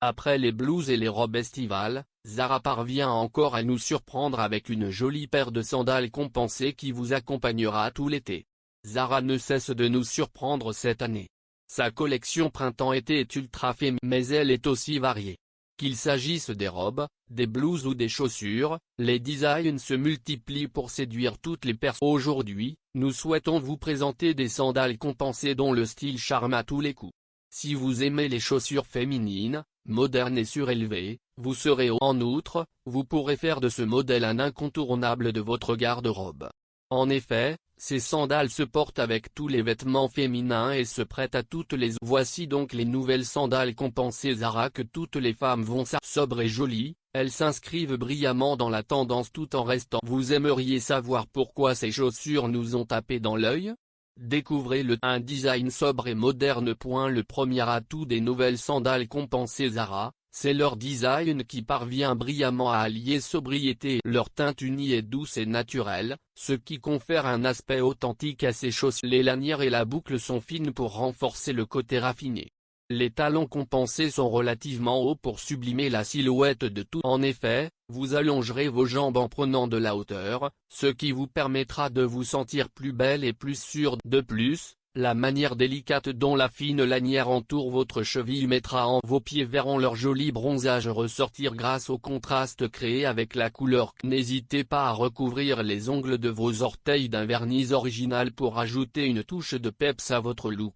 Après les blouses et les robes estivales, Zara parvient encore à nous surprendre avec une jolie paire de sandales compensées qui vous accompagnera tout l'été. Zara ne cesse de nous surprendre cette année. Sa collection printemps-été est ultra féminine mais elle est aussi variée. Qu'il s'agisse des robes, des blouses ou des chaussures, les designs se multiplient pour séduire toutes les personnes. Aujourd'hui, nous souhaitons vous présenter des sandales compensées dont le style charme à tous les coups. Si vous aimez les chaussures féminines, modernes et surélevées, vous serez en outre, vous pourrez faire de ce modèle un incontournable de votre garde-robe. En effet, ces sandales se portent avec tous les vêtements féminins et se prêtent à toutes les. Voici donc les nouvelles sandales compensées Zara que toutes les femmes vont sobres et jolies, elles s'inscrivent brillamment dans la tendance tout en restant. Vous aimeriez savoir pourquoi ces chaussures nous ont tapé dans l'œil? Découvrez un design sobre et moderne. Le premier atout des nouvelles sandales compensées Zara, c'est leur design qui parvient brillamment à allier sobriété. Leur teinte unie est douce et naturelle, ce qui confère un aspect authentique à ces chaussures. Les lanières et la boucle sont fines pour renforcer le côté raffiné. Les talons compensés sont relativement hauts pour sublimer la silhouette de tout. En effet, vous allongerez vos jambes en prenant de la hauteur, ce qui vous permettra de vous sentir plus belle et plus sûre. De plus, la manière délicate dont la fine lanière entoure votre cheville mettra vos pieds verront leur joli bronzage ressortir grâce au contraste créé avec la couleur. N'hésitez pas à recouvrir les ongles de vos orteils d'un vernis original pour ajouter une touche de peps à votre look.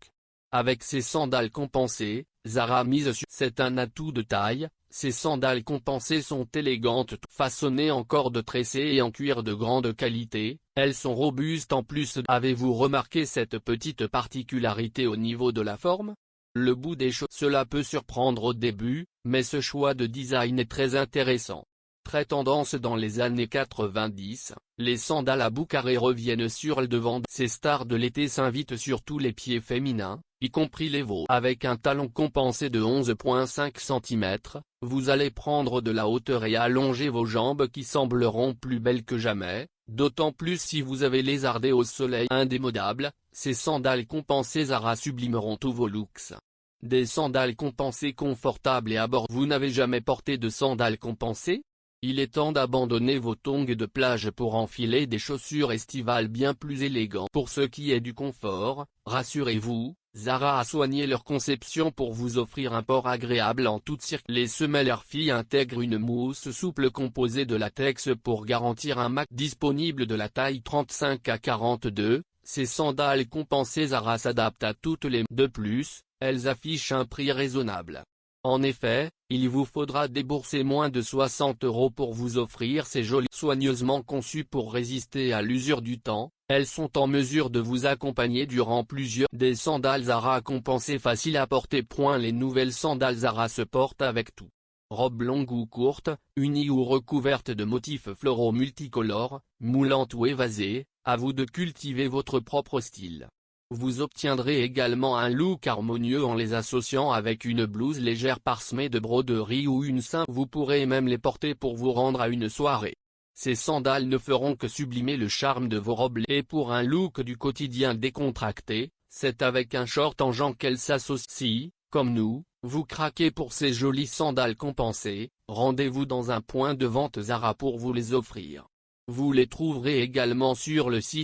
Avec ces sandales compensées, Zara mise sur. C'est un atout de taille, ces sandales compensées sont élégantes, façonnées en corde tressée et en cuir de grande qualité, elles sont robustes en plus. Avez-vous remarqué cette petite particularité au niveau de la forme? Le bout des choses. Cela peut surprendre au début, mais ce choix de design est très intéressant. Très tendance dans les années 90, les sandales à bout carré reviennent sur le devant. Ces stars de l'été s'invitent sur tous les pieds féminins, y compris les vôtres. Avec un talon compensé de 11,5 cm, vous allez prendre de la hauteur et allonger vos jambes qui sembleront plus belles que jamais, d'autant plus si vous avez lézardé au soleil. Indémodable, ces sandales compensées Zara sublimeront tous vos looks. Des sandales compensées confortables et à bord. Vous n'avez jamais porté de sandales compensées? Il est temps d'abandonner vos tongs de plage pour enfiler des chaussures estivales bien plus élégantes. Pour ce qui est du confort, rassurez-vous, Zara a soigné leur conception pour vous offrir un port agréable en toutes circonstances. Les semelles Airfy intègrent une mousse souple composée de latex pour garantir un max disponible de la taille 35 à 42. Ces sandales compensées Zara s'adaptent à toutes les. De plus, elles affichent un prix raisonnable. En effet, il vous faudra débourser moins de 60 € pour vous offrir ces jolies. Soigneusement conçues pour résister à l'usure du temps, elles sont en mesure de vous accompagner durant plusieurs. Des sandales Zara compensées faciles à porter. Les nouvelles sandales Zara se portent avec tout. Robe longue ou courte, unie ou recouverte de motifs floraux multicolores, moulante ou évasée, à vous de cultiver votre propre style. Vous obtiendrez également un look harmonieux en les associant avec une blouse légère parsemée de broderie ou une simple. Vous pourrez même les porter pour vous rendre à une soirée. Ces sandales ne feront que sublimer le charme de vos robes. Et pour un look du quotidien décontracté, c'est avec un short en jean qu'elles s'associent. Si, comme nous, vous craquez pour ces jolies sandales compensées, rendez-vous dans un point de vente Zara pour vous les offrir. Vous les trouverez également sur le site